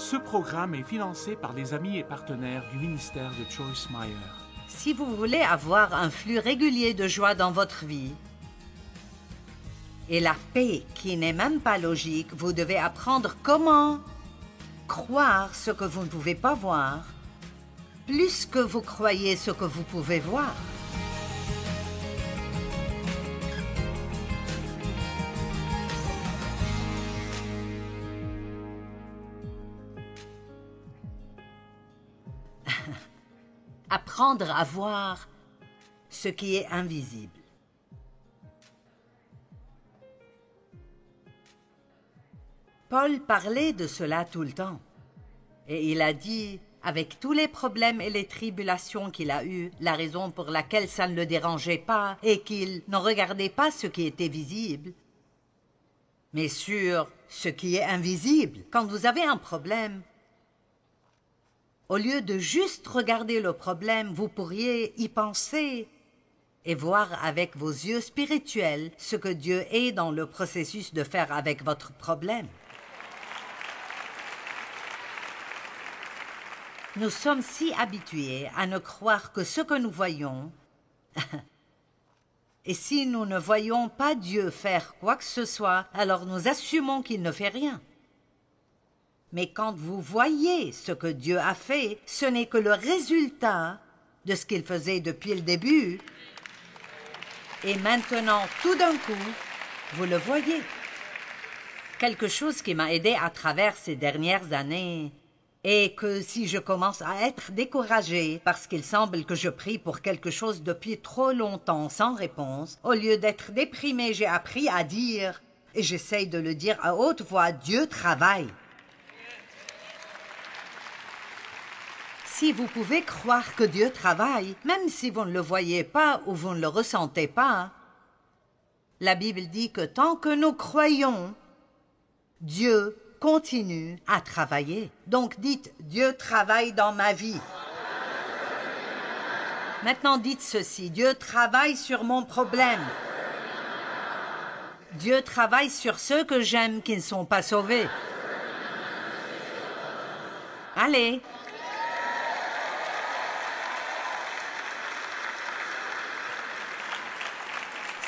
Ce programme est financé par les amis et partenaires du ministère de Joyce Meyer. Si vous voulez avoir un flux régulier de joie dans votre vie et la paix qui n'est même pas logique, vous devez apprendre comment croire ce que vous ne pouvez pas voir, plus que vous croyez ce que vous pouvez voir. Apprendre à voir ce qui est invisible. Paul parlait de cela tout le temps. Et il a dit, avec tous les problèmes et les tribulations qu'il a eues, la raison pour laquelle ça ne le dérangeait pas et qu'il ne regardait pas ce qui était visible, mais sur ce qui est invisible. Quand vous avez un problème, au lieu de juste regarder le problème, vous pourriez y penser et voir avec vos yeux spirituels ce que Dieu est dans le processus de faire avec votre problème. Nous sommes si habitués à ne croire que ce que nous voyons, et si nous ne voyons pas Dieu faire quoi que ce soit, alors nous assumons qu'il ne fait rien. Mais quand vous voyez ce que Dieu a fait, ce n'est que le résultat de ce qu'il faisait depuis le début. Et maintenant, tout d'un coup, vous le voyez. Quelque chose qui m'a aidé à travers ces dernières années est que si je commence à être découragée parce qu'il semble que je prie pour quelque chose depuis trop longtemps sans réponse, au lieu d'être déprimée, j'ai appris à dire, et j'essaye de le dire à haute voix, Dieu travaille. Si vous pouvez croire que Dieu travaille, même si vous ne le voyez pas ou vous ne le ressentez pas, la Bible dit que tant que nous croyons, Dieu continue à travailler. Donc dites, Dieu travaille dans ma vie. Maintenant dites ceci, Dieu travaille sur mon problème. Dieu travaille sur ceux que j'aime qui ne sont pas sauvés. Allez.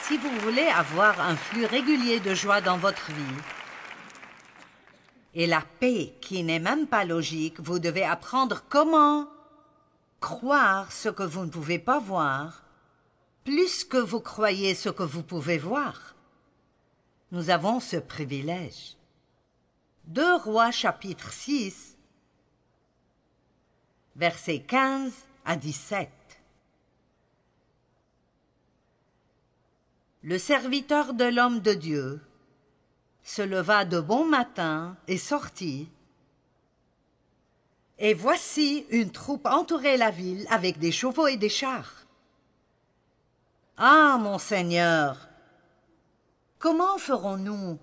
Si vous voulez avoir un flux régulier de joie dans votre vie et la paix qui n'est même pas logique, vous devez apprendre comment croire ce que vous ne pouvez pas voir, plus que vous croyez ce que vous pouvez voir. Nous avons ce privilège. 2 Rois chapitre 6, versets 15 à 17. Le serviteur de l'homme de Dieu se leva de bon matin et sortit. Et voici une troupe entourait la ville avec des chevaux et des chars. « Ah, mon Seigneur, comment ferons-nous »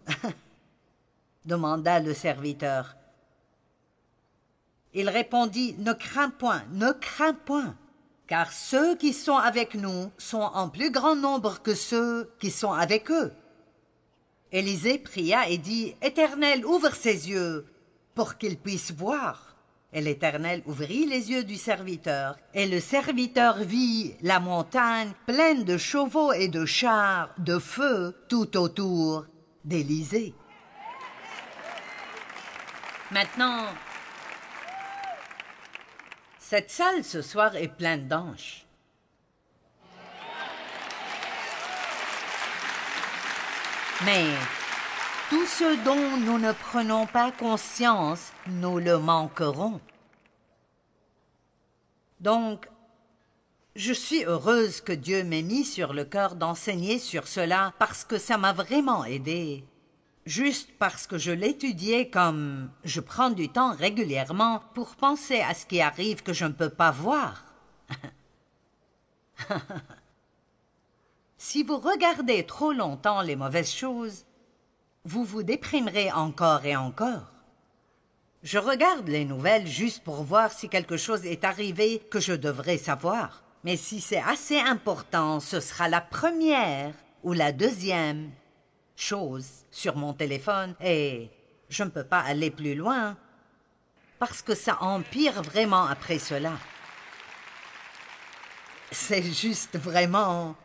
demanda le serviteur. Il répondit, « Ne crains point, ne crains point. » Car ceux qui sont avec nous sont en plus grand nombre que ceux qui sont avec eux. Élisée pria et dit, « Éternel, ouvre ses yeux, pour qu'il puisse voir. » Et l'Éternel ouvrit les yeux du serviteur, et le serviteur vit la montagne pleine de chevaux et de chars, de feu, tout autour d'Élisée. Maintenant, cette salle ce soir est pleine d'anges. Mais tout ce dont nous ne prenons pas conscience, nous le manquerons. Donc, je suis heureuse que Dieu m'ait mis sur le cœur d'enseigner sur cela parce que ça m'a vraiment aidée. Juste parce que je l'étudiais comme je prends du temps régulièrement pour penser à ce qui arrive que je ne peux pas voir. Si vous regardez trop longtemps les mauvaises choses, vous vous déprimerez encore et encore. Je regarde les nouvelles juste pour voir si quelque chose est arrivé que je devrais savoir. Mais si c'est assez important, ce sera la première ou la deuxième chose sur mon téléphone et je ne peux pas aller plus loin. parce que ça empire vraiment après cela. C'est juste vraiment...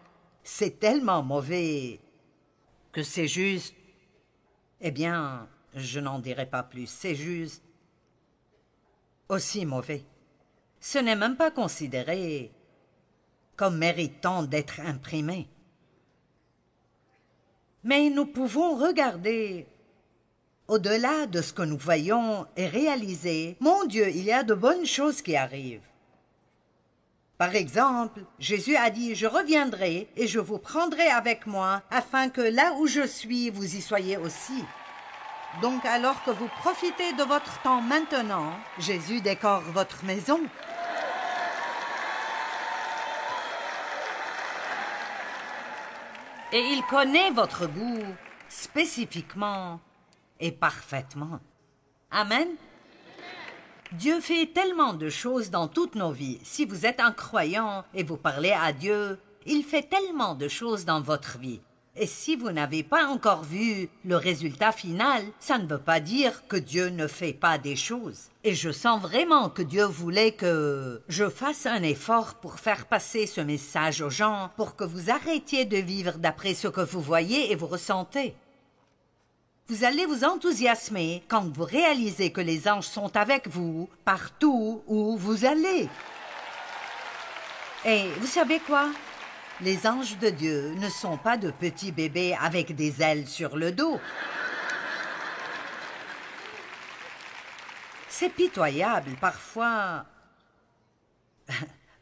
C'est tellement mauvais que c'est juste... Eh bien, je n'en dirai pas plus. C'est juste aussi mauvais. Ce n'est même pas considéré comme méritant d'être imprimé. Mais nous pouvons regarder au-delà de ce que nous voyons et réaliser, mon Dieu, il y a de bonnes choses qui arrivent. Par exemple, Jésus a dit, « Je reviendrai et je vous prendrai avec moi, afin que là où je suis, vous y soyez aussi. » Donc alors que vous profitez de votre temps maintenant, Jésus décore votre maison. Et il connaît votre goût spécifiquement et parfaitement. Amen. Dieu fait tellement de choses dans toutes nos vies. Si vous êtes un croyant et vous parlez à Dieu, il fait tellement de choses dans votre vie. Et si vous n'avez pas encore vu le résultat final, ça ne veut pas dire que Dieu ne fait pas des choses. Et je sens vraiment que Dieu voulait que je fasse un effort pour faire passer ce message aux gens, pour que vous arrêtiez de vivre d'après ce que vous voyez et vous ressentez. Vous allez vous enthousiasmer quand vous réalisez que les anges sont avec vous partout où vous allez. Et vous savez quoi? Les anges de Dieu ne sont pas de petits bébés avec des ailes sur le dos. C'est pitoyable parfois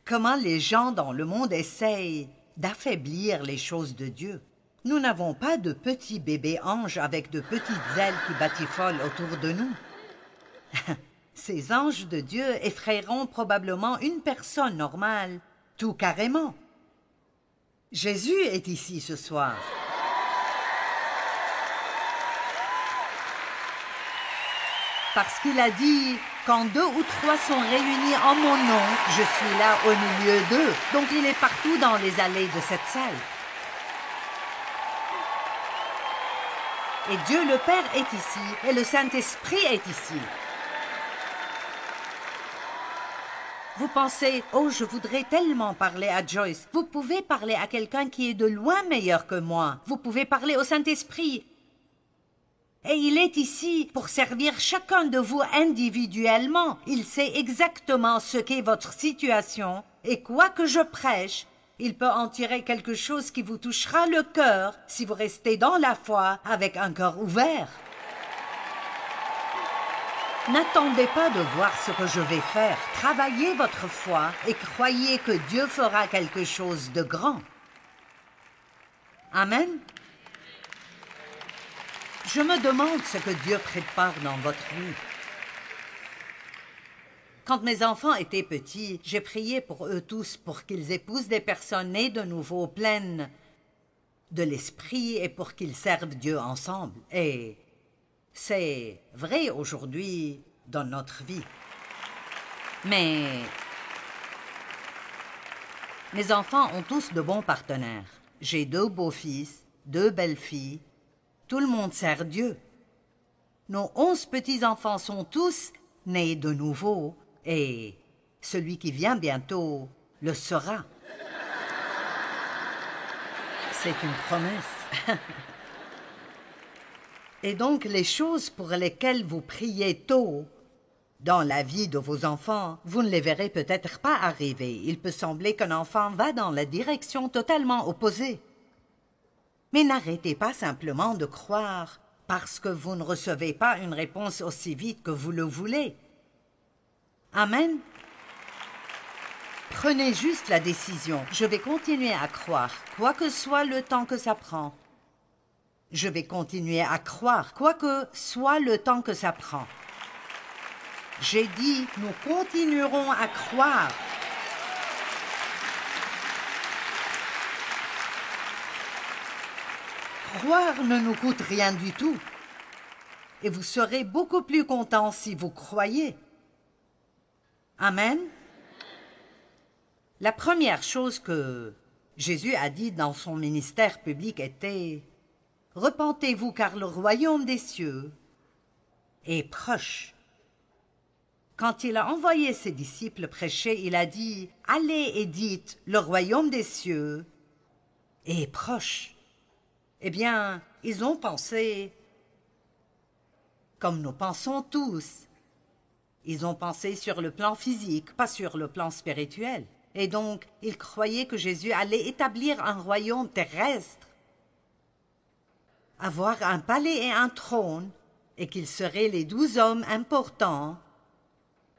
comment les gens dans le monde essayent d'affaiblir les choses de Dieu. Nous n'avons pas de petits bébés anges avec de petites ailes qui batifolent autour de nous. Ces anges de Dieu effrayeront probablement une personne normale, tout carrément. Jésus est ici ce soir. Parce qu'il a dit, quand 2 ou 3 sont réunis en mon nom, je suis là au milieu d'eux. Donc il est partout dans les allées de cette salle. Et Dieu le Père est ici, et le Saint-Esprit est ici. Vous pensez, oh, je voudrais tellement parler à Joyce. Vous pouvez parler à quelqu'un qui est de loin meilleur que moi. Vous pouvez parler au Saint-Esprit. Et il est ici pour servir chacun de vous individuellement. Il sait exactement ce qu'est votre situation. Et quoi que je prêche, il peut en tirer quelque chose qui vous touchera le cœur si vous restez dans la foi avec un cœur ouvert. N'attendez pas de voir ce que je vais faire. Travaillez votre foi et croyez que Dieu fera quelque chose de grand. Amen. Je me demande ce que Dieu prépare dans votre vie. Quand mes enfants étaient petits, j'ai prié pour eux tous pour qu'ils épousent des personnes nées de nouveau pleines de l'esprit et pour qu'ils servent Dieu ensemble. Et c'est vrai aujourd'hui dans notre vie. Mais mes enfants ont tous de bons partenaires. J'ai 2 beaux-fils, 2 belles-filles. Tout le monde sert Dieu. Nos 11 petits-enfants sont tous nés de nouveau et celui qui vient bientôt le sera. C'est une promesse. Et donc, les choses pour lesquelles vous priez tôt dans la vie de vos enfants, vous ne les verrez peut-être pas arriver. Il peut sembler qu'un enfant va dans la direction totalement opposée. Mais n'arrêtez pas simplement de croire parce que vous ne recevez pas une réponse aussi vite que vous le voulez. Amen. Prenez juste la décision. Je vais continuer à croire, quoi que soit le temps que ça prend. Je vais continuer à croire, quoi que soit le temps que ça prend. J'ai dit, nous continuerons à croire. Croire ne nous coûte rien du tout. Et vous serez beaucoup plus contents si vous croyez. Amen. La première chose que Jésus a dit dans son ministère public était « Repentez-vous car le royaume des cieux est proche. » Quand il a envoyé ses disciples prêcher, il a dit « Allez et dites, le royaume des cieux est proche. » Eh bien, ils ont pensé comme nous pensons tous. Ils ont pensé sur le plan physique, pas sur le plan spirituel. Et donc, ils croyaient que Jésus allait établir un royaume terrestre, avoir un palais et un trône, et qu'ils seraient les 12 hommes importants,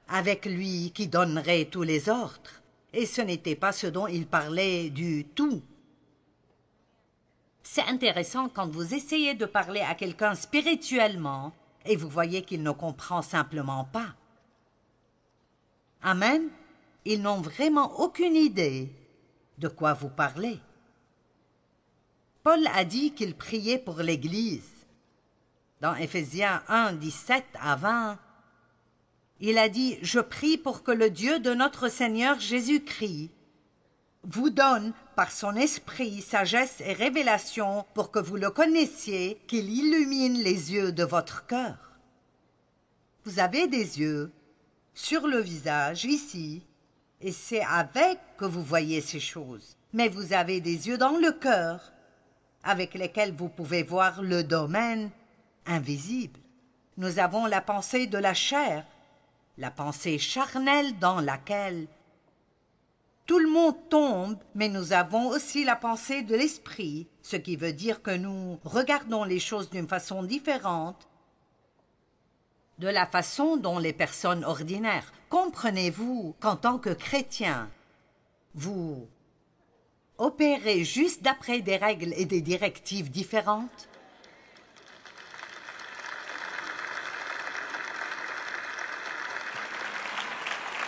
avec lui qui donnerait tous les ordres. Et ce n'était pas ce dont il parlait du tout. C'est intéressant quand vous essayez de parler à quelqu'un spirituellement et vous voyez qu'il ne comprend simplement pas. Amen. Ils n'ont vraiment aucune idée de quoi vous parlez. Paul a dit qu'il priait pour l'Église. Dans Éphésiens 1, 17 à 20, il a dit « Je prie pour que le Dieu de notre Seigneur Jésus-Christ vous donne par son esprit sagesse et révélation pour que vous le connaissiez, qu'il illumine les yeux de votre cœur. » Vous avez des yeux sur le visage, ici, et c'est avec que vous voyez ces choses. Mais vous avez des yeux dans le cœur, avec lesquels vous pouvez voir le domaine invisible. Nous avons la pensée de la chair, la pensée charnelle dans laquelle tout le monde tombe, mais nous avons aussi la pensée de l'esprit, ce qui veut dire que nous regardons les choses d'une façon différente de la façon dont les personnes ordinaires. Comprenez-vous qu'en tant que chrétien, vous opérez juste d'après des règles et des directives différentes?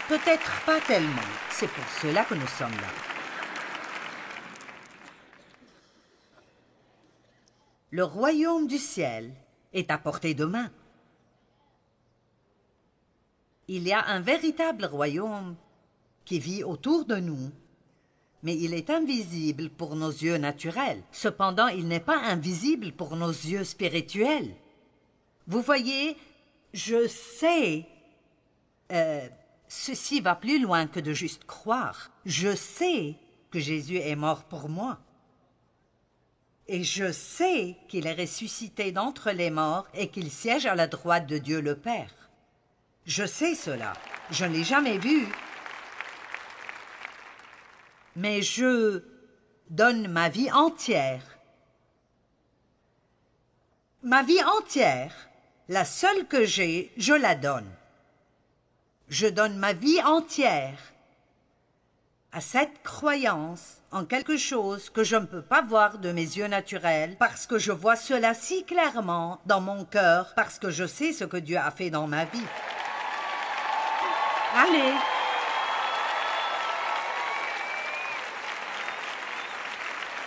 Peut-être pas tellement. C'est pour cela que nous sommes là. Le royaume du ciel est à portée de main. Il y a un véritable royaume qui vit autour de nous, mais il est invisible pour nos yeux naturels. Cependant, il n'est pas invisible pour nos yeux spirituels. Vous voyez, je sais... Ceci va plus loin que de juste croire. Je sais que Jésus est mort pour moi. Et je sais qu'il est ressuscité d'entre les morts et qu'il siège à la droite de Dieu le Père. Je sais cela. Je ne l'ai jamais vu. Mais je donne ma vie entière. Ma vie entière, la seule que j'ai, je la donne. Je donne ma vie entière à cette croyance en quelque chose que je ne peux pas voir de mes yeux naturels, parce que je vois cela si clairement dans mon cœur, parce que je sais ce que Dieu a fait dans ma vie. Allez!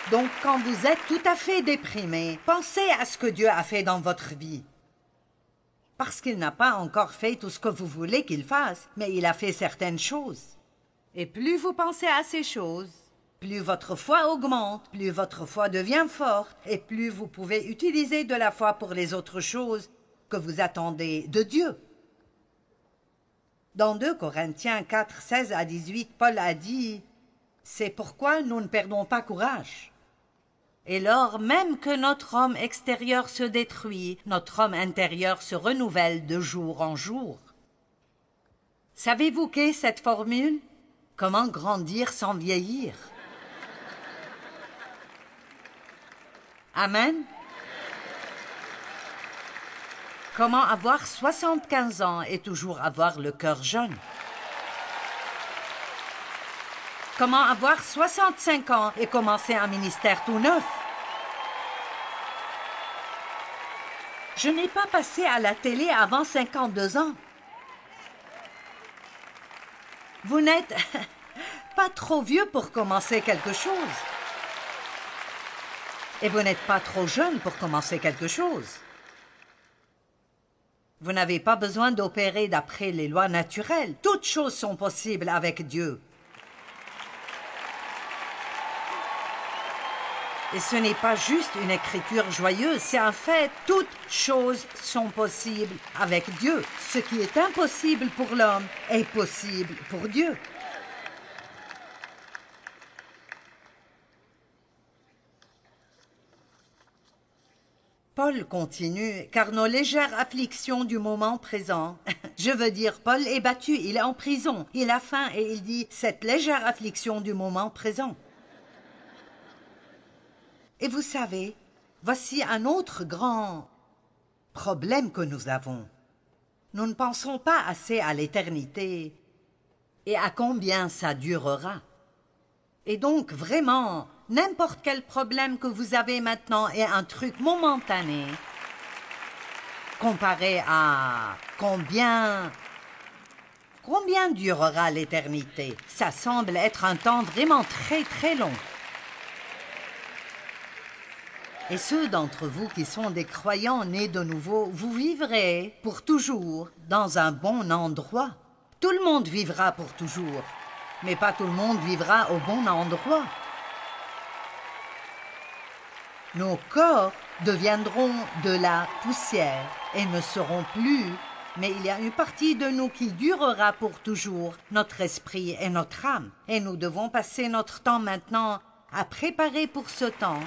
Donc, quand vous êtes tout à fait déprimé, pensez à ce que Dieu a fait dans votre vie. Parce qu'il n'a pas encore fait tout ce que vous voulez qu'il fasse, mais il a fait certaines choses. Et plus vous pensez à ces choses, plus votre foi augmente, plus votre foi devient forte, et plus vous pouvez utiliser de la foi pour les autres choses que vous attendez de Dieu. Dans 2 Corinthiens 4, 16 à 18, Paul a dit « C'est pourquoi nous ne perdons pas courage. » Et lors même que notre homme extérieur se détruit, notre homme intérieur se renouvelle de jour en jour. Savez-vous qu'est cette formule? Comment grandir sans vieillir? Amen. Comment avoir 75 ans et toujours avoir le cœur jeune? Comment avoir 65 ans et commencer un ministère tout neuf? Je n'ai pas passé à la télé avant 52 ans. Vous n'êtes pas trop vieux pour commencer quelque chose. Et vous n'êtes pas trop jeune pour commencer quelque chose. Vous n'avez pas besoin d'opérer d'après les lois naturelles. Toutes choses sont possibles avec Dieu. Et ce n'est pas juste une écriture joyeuse, c'est un fait. Toutes choses sont possibles avec Dieu. Ce qui est impossible pour l'homme est possible pour Dieu. Paul continue, car nos légères afflictions du moment présent, je veux dire, Paul est battu, il est en prison, il a faim et il dit, cette légère affliction du moment présent. Et vous savez, voici un autre grand problème que nous avons. Nous ne pensons pas assez à l'éternité et à combien ça durera. Et donc, vraiment, n'importe quel problème que vous avez maintenant est un truc momentané comparé à combien durera l'éternité. Ça semble être un temps vraiment très très long. Et ceux d'entre vous qui sont des croyants nés de nouveau, vous vivrez pour toujours dans un bon endroit. Tout le monde vivra pour toujours, mais pas tout le monde vivra au bon endroit. Nos corps deviendront de la poussière et ne seront plus, mais il y a une partie de nous qui durera pour toujours, notre esprit et notre âme. Et nous devons passer notre temps maintenant à préparer pour ce temps,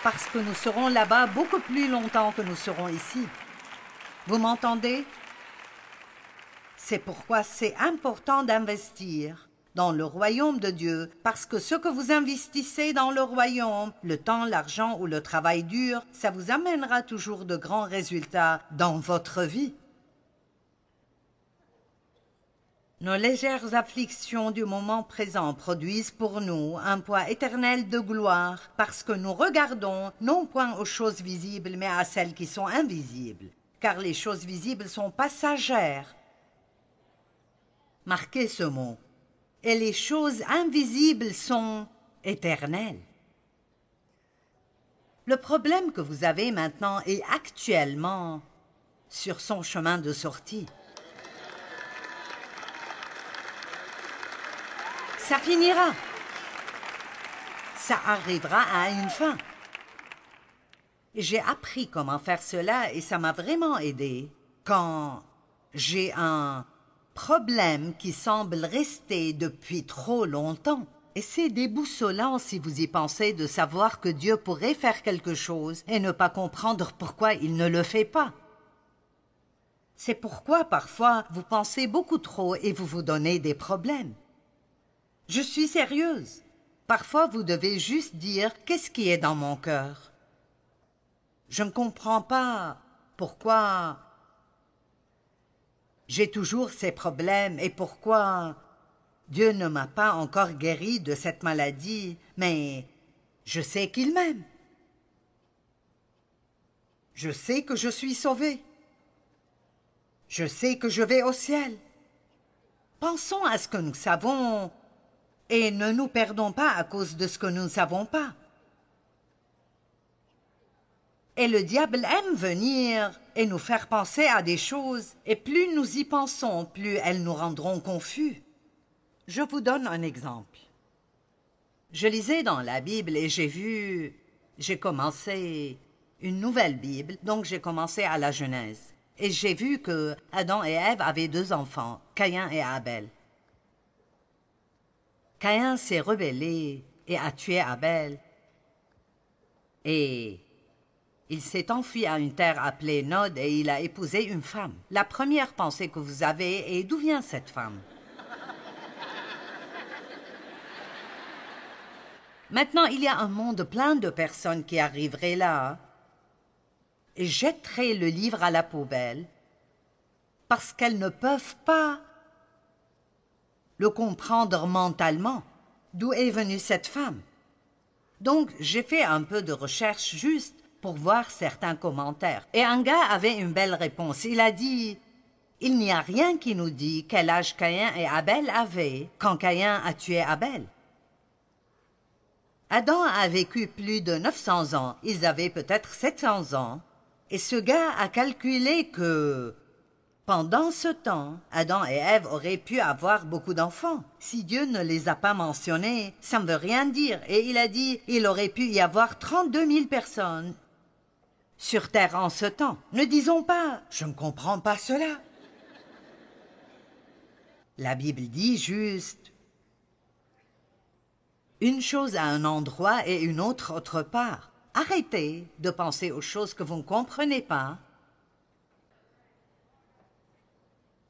parce que nous serons là-bas beaucoup plus longtemps que nous serons ici. Vous m'entendez? C'est pourquoi c'est important d'investir dans le royaume de Dieu, parce que ce que vous investissez dans le royaume, le temps, l'argent ou le travail dur, ça vous amènera toujours de grands résultats dans votre vie. Nos légères afflictions du moment présent produisent pour nous un poids éternel de gloire, parce que nous regardons non point aux choses visibles, mais à celles qui sont invisibles, car les choses visibles sont passagères. Marquez ce mot. Et les choses invisibles sont éternelles. Le problème que vous avez maintenant est actuellement sur son chemin de sortie. Ça finira. Ça arrivera à une fin. J'ai appris comment faire cela et ça m'a vraiment aidé. Quand j'ai un problème qui semble rester depuis trop longtemps. Et c'est déboussolant si vous y pensez de savoir que Dieu pourrait faire quelque chose et ne pas comprendre pourquoi il ne le fait pas. C'est pourquoi parfois vous pensez beaucoup trop et vous vous donnez des problèmes. Je suis sérieuse. Parfois vous devez juste dire qu'est-ce qui est dans mon cœur. Je ne comprends pas pourquoi j'ai toujours ces problèmes et pourquoi Dieu ne m'a pas encore guéri de cette maladie, mais je sais qu'il m'aime. Je sais que je suis sauvée. Je sais que je vais au ciel. Pensons à ce que nous savons et ne nous perdons pas à cause de ce que nous ne savons pas. Et le diable aime venir et nous faire penser à des choses, et plus nous y pensons, plus elles nous rendront confus. Je vous donne un exemple. Je lisais dans la Bible et j'ai commencé une nouvelle Bible, donc j'ai commencé à la Genèse. Et j'ai vu que Adam et Ève avaient 2 enfants, Caïn et Abel. Caïn s'est rebellé et a tué Abel. Et il s'est enfui à une terre appelée Nod et il a épousé une femme. La première pensée que vous avez est d'où vient cette femme? Maintenant, il y a un monde plein de personnes qui arriveraient là et jetteraient le livre à la poubelle parce qu'elles ne peuvent pas le comprendre mentalement, d'où est venue cette femme. Donc, j'ai fait un peu de recherche juste pour voir certains commentaires. Et un gars avait une belle réponse. Il a dit « Il n'y a rien qui nous dit quel âge Caïn et Abel avaient quand Caïn a tué Abel. » Adam a vécu plus de 900 ans. Ils avaient peut-être 700 ans. Et ce gars a calculé que Pendant ce temps, Adam et Ève auraient pu avoir beaucoup d'enfants. Si Dieu ne les a pas mentionnés, ça ne veut rien dire. Et il a dit, il aurait pu y avoir 32 000 personnes sur terre en ce temps. Ne disons pas, je ne comprends pas cela. La Bible dit juste une chose à un endroit et une autre autre part. Arrêtez de penser aux choses que vous ne comprenez pas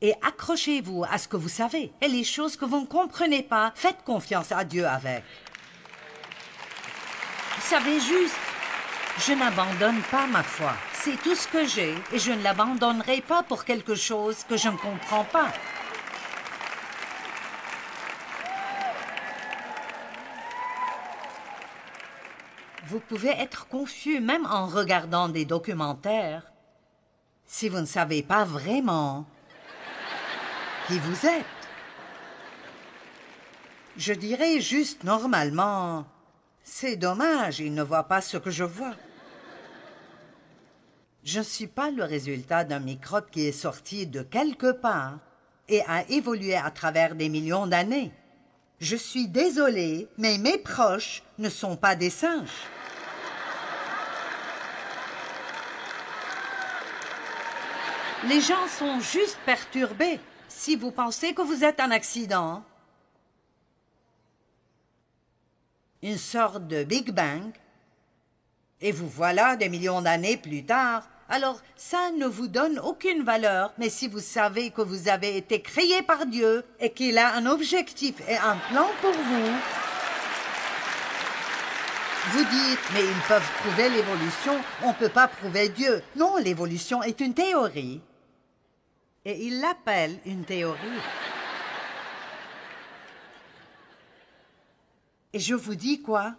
et accrochez-vous à ce que vous savez. Et les choses que vous ne comprenez pas, faites confiance à Dieu avec. Vous savez juste, je n'abandonne pas ma foi. C'est tout ce que j'ai et je ne l'abandonnerai pas pour quelque chose que je ne comprends pas. Vous pouvez être confus même en regardant des documentaires si vous ne savez pas vraiment qui vous êtes. Je dirais juste normalement, c'est dommage, il ne voit pas ce que je vois. Je ne suis pas le résultat d'un microbe qui est sorti de quelque part et a évolué à travers des millions d'années. Je suis désolée, mais mes proches ne sont pas des singes. Les gens sont juste perturbés. Si vous pensez que vous êtes un accident, une sorte de Big Bang, et vous voilà des millions d'années plus tard, alors ça ne vous donne aucune valeur. Mais si vous savez que vous avez été créé par Dieu et qu'il a un objectif et un plan pour vous, vous dites, mais ils peuvent prouver l'évolution, on ne peut pas prouver Dieu. Non, l'évolution est une théorie. Et il l'appelle une théorie. Et je vous dis quoi?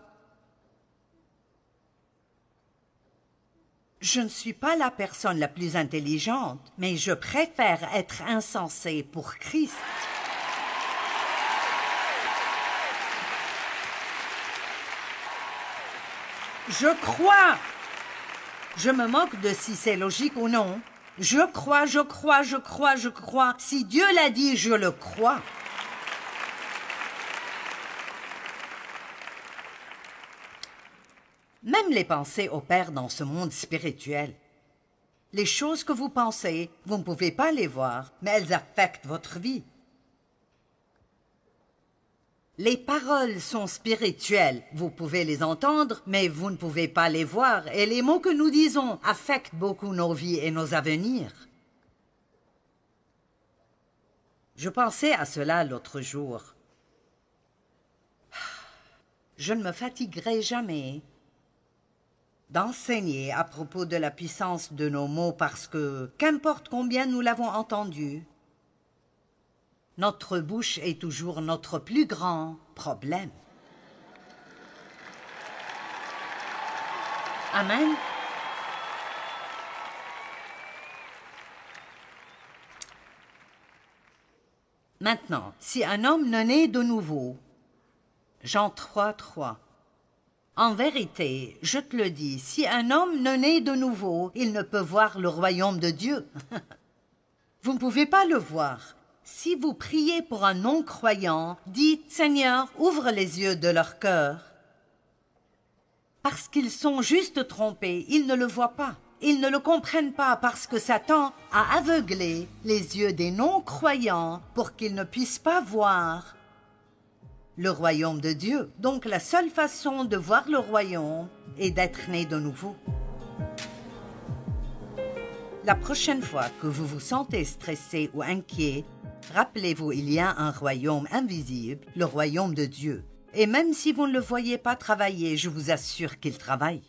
Je ne suis pas la personne la plus intelligente, mais je préfère être insensé pour Christ. Je crois. Je me moque de si c'est logique ou non. Je crois, je crois, je crois, je crois. Si Dieu l'a dit, je le crois. Même les pensées opèrent dans ce monde spirituel. Les choses que vous pensez, vous ne pouvez pas les voir, mais elles affectent votre vie. Les paroles sont spirituelles. Vous pouvez les entendre, mais vous ne pouvez pas les voir. Et les mots que nous disons affectent beaucoup nos vies et nos avenirs. Je pensais à cela l'autre jour. Je ne me fatiguerai jamais d'enseigner à propos de la puissance de nos mots parce que, qu'importe combien nous l'avons entendu, notre bouche est toujours notre plus grand problème. Amen. Maintenant, si un homme ne naît de nouveau, Jean 3, 3. En vérité, je te le dis, si un homme ne naît de nouveau, il ne peut voir le royaume de Dieu. Vous ne pouvez pas le voir. Si vous priez pour un non-croyant, dites « Seigneur, ouvre les yeux de leur cœur ». Parce qu'ils sont juste trompés, ils ne le voient pas. Ils ne le comprennent pas parce que Satan a aveuglé les yeux des non-croyants pour qu'ils ne puissent pas voir le royaume de Dieu. Donc la seule façon de voir le royaume est d'être né de nouveau. La prochaine fois que vous vous sentez stressé ou inquiet, rappelez-vous, il y a un royaume invisible, le royaume de Dieu. Et même si vous ne le voyez pas travailler, je vous assure qu'il travaille.